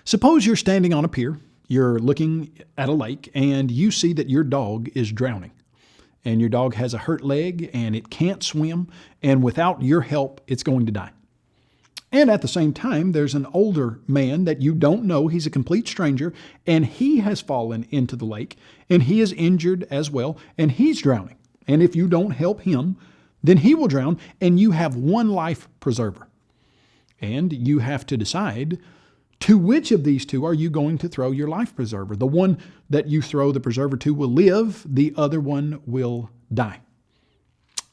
Suppose you're standing on a pier, you're looking at a lake, and you see that your dog is drowning. And your dog has a hurt leg and it can't swim, and without your help, it's going to die. And at the same time, there's an older man that you don't know. He's a complete stranger, and he has fallen into the lake, and he is injured as well, and he's drowning. And if you don't help him, then he will drown, and you have one life preserver. And you have to decide to which of these two are you going to throw your life preserver. The one that you throw the preserver to will live, the other one will die.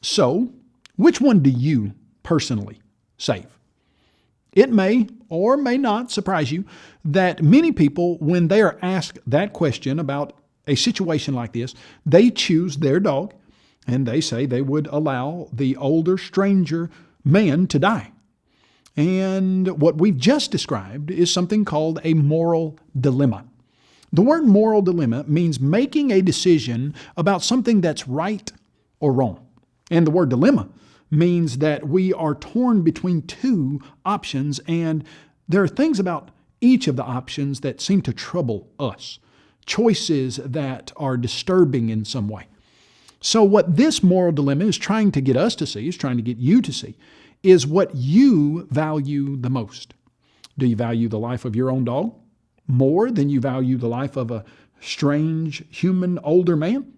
So, which one do you personally save? It may or may not surprise you that many people, when they are asked that question about a situation like this, they choose their dog and they say they would allow the older stranger man to die. And what we've just described is something called a moral dilemma. The word moral dilemma means making a decision about something that's right or wrong. And the word dilemma means that we are torn between two options, and there are things about each of the options that seem to trouble us, choices that are disturbing in some way. So what this moral dilemma is trying to get us to see, is trying to get you to see, is what you value the most. Do you value the life of your own dog more than you value the life of a strange human older man?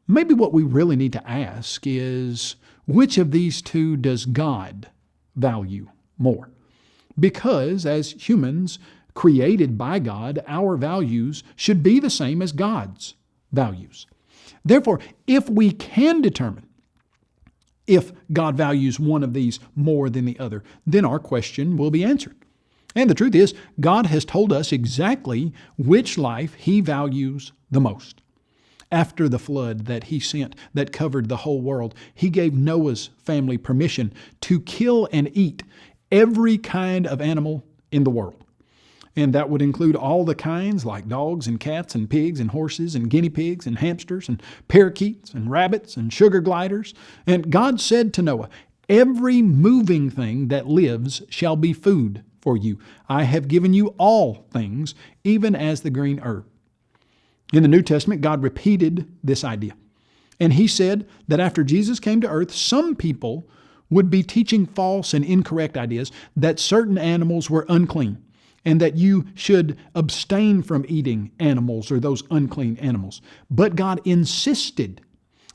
Maybe what we really need to ask is, which of these two does God value more? Because as humans created by God, our values should be the same as God's values. Therefore, if we can determine if God values one of these more than the other, then our question will be answered. And the truth is, God has told us exactly which life He values the most. After the flood that He sent that covered the whole world, He gave Noah's family permission to kill and eat every kind of animal in the world. And that would include all the kinds like dogs and cats and pigs and horses and guinea pigs and hamsters and parakeets and rabbits and sugar gliders. And God said to Noah, "Every moving thing that lives shall be food for you. I have given you all things, even as the green herb." In the New Testament, God repeated this idea. And He said that after Jesus came to earth, some people would be teaching false and incorrect ideas that certain animals were unclean, and that you should abstain from eating animals or those unclean animals. But God insisted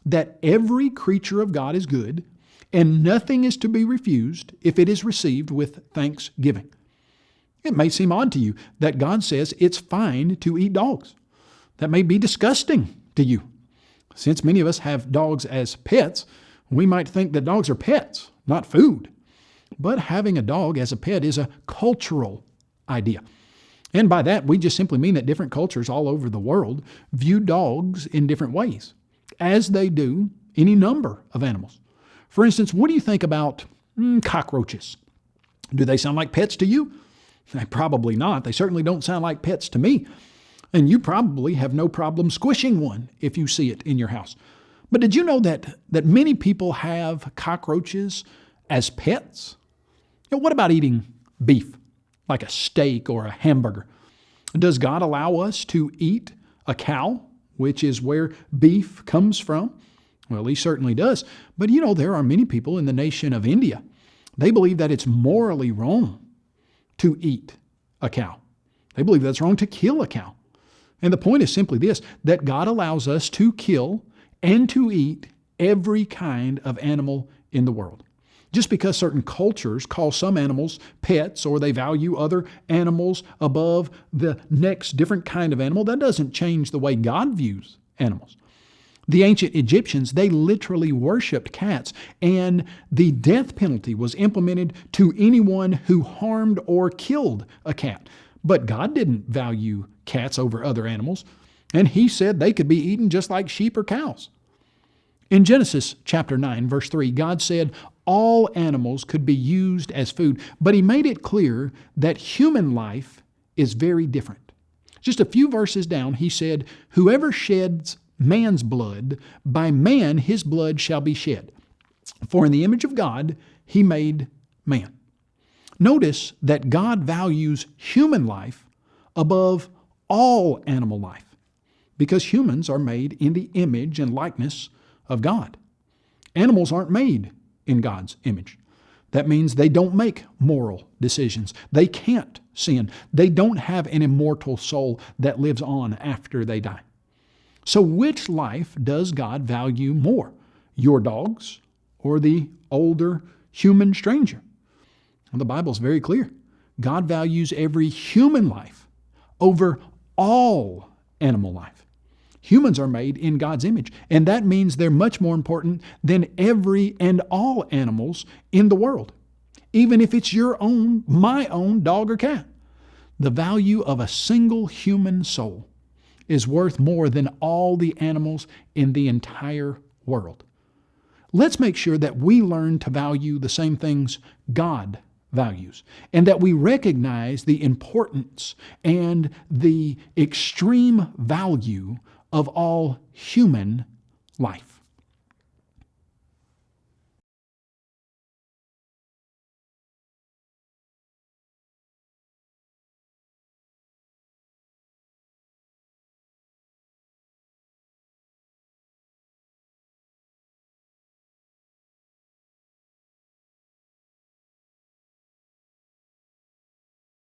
that every creature of God is good, and nothing is to be refused if it is received with thanksgiving. It may seem odd to you that God says it's fine to eat dogs. That may be disgusting to you. Since many of us have dogs as pets, we might think that dogs are pets, not food. But having a dog as a pet is a cultural idea. And by that, we just simply mean that different cultures all over the world view dogs in different ways, as they do any number of animals. For instance, what do you think about cockroaches? Do they sound like pets to you? Probably not. They certainly don't sound like pets to me. And you probably have no problem squishing one if you see it in your house. But did you know that many people have cockroaches as pets? What about eating beef, like a steak or a hamburger? Does God allow us to eat a cow, which is where beef comes from? Well, He certainly does. But there are many people in the nation of India. They believe that it's morally wrong to eat a cow. They believe that's wrong to kill a cow. And the point is simply this, that God allows us to kill and to eat every kind of animal in the world. Just because certain cultures call some animals pets or they value other animals above the next different kind of animal, that doesn't change the way God views animals. The ancient Egyptians, they literally worshipped cats, and the death penalty was implemented to anyone who harmed or killed a cat. But God didn't value cats over other animals, and He said they could be eaten just like sheep or cows. In Genesis chapter 9, verse 3, God said all animals could be used as food, but He made it clear that human life is very different. Just a few verses down, He said, "Whoever sheds man's blood, by man his blood shall be shed. For in the image of God He made man." Notice that God values human life above all animal life because humans are made in the image and likeness of God. Animals aren't made in God's image. That means they don't make moral decisions. They can't sin. They don't have an immortal soul that lives on after they die. So which life does God value more? Your dog's or the older human stranger? Well, the Bible's very clear. God values every human life over all animal life. Humans are made in God's image, and that means they're much more important than every and all animals in the world, even if it's my own dog or cat. The value of a single human soul is worth more than all the animals in the entire world. Let's make sure that we learn to value the same things God values, and that we recognize the importance and the extreme value of all human life.